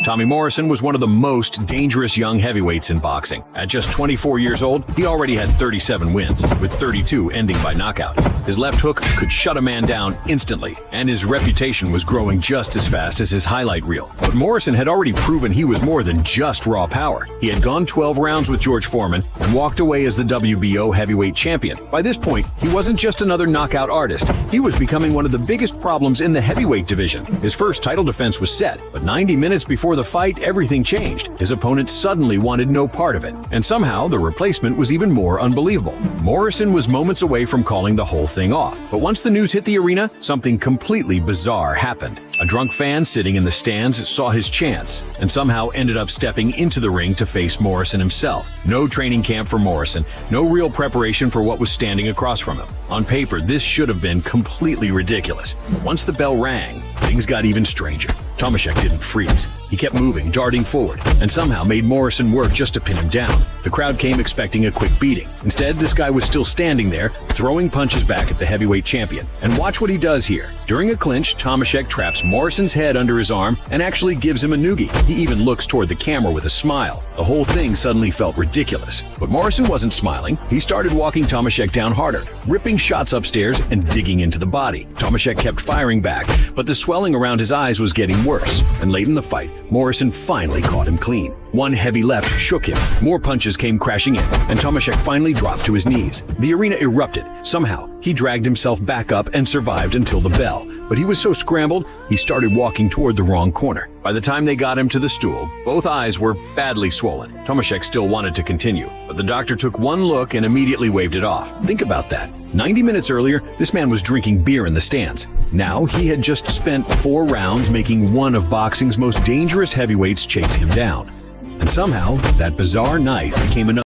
Tommy Morrison was one of the most dangerous young heavyweights in boxing. At just 24 years old, he already had 37 wins, with 32 ending by knockout. His left hook could shut a man down instantly, and his reputation was growing just as fast as his highlight reel. But Morrison had already proven he was more than just raw power. He had gone 12 rounds with George Foreman and walked away as the WBO heavyweight champion. By this point, he wasn't just another knockout artist. He was becoming one of the biggest problems in the heavyweight division. His first title defense was set, but 90 minutes before the fight, everything changed. His opponent suddenly wanted no part of it, and somehow the replacement was even more unbelievable. Morrison was moments away from calling the whole thing off, but once the news hit the arena, something completely bizarre happened. A drunk fan sitting in the stands saw his chance and somehow ended up stepping into the ring to face Morrison himself. No training camp for Morrison, no real preparation for what was standing across from him. On paper, this should have been completely ridiculous. Once the bell rang, things got even stranger. Tomaszek didn't freeze. He kept moving, darting forward, and somehow made Morrison work just to pin him down. The crowd came expecting a quick beating. Instead, this guy was still standing there, throwing punches back at the heavyweight champion. And watch what he does here. During a clinch, Tomaszek traps Morrison's head under his arm and actually gives him a noogie. He even looks toward the camera with a smile. The whole thing suddenly felt ridiculous. But Morrison wasn't smiling. He started walking Tomaszek down harder, ripping shots upstairs and digging into the body. Tomaszek kept firing back, but the swelling around his eyes was getting worse. And late in the fight, Morrison finally caught him clean. One heavy left shook him. More punches came crashing in, and Tomaszek finally dropped to his knees. The arena erupted. Somehow, he dragged himself back up and survived until the bell. But he was so scrambled, he started walking toward the wrong corner. By the time they got him to the stool, both eyes were badly swollen. Tomaszek still wanted to continue, but the doctor took one look and immediately waved it off. Think about that. 90 minutes earlier, this man was drinking beer in the stands. Now, he had just spent 4 rounds making one of boxing's most dangerous heavyweights chase him down. And somehow, that bizarre night became another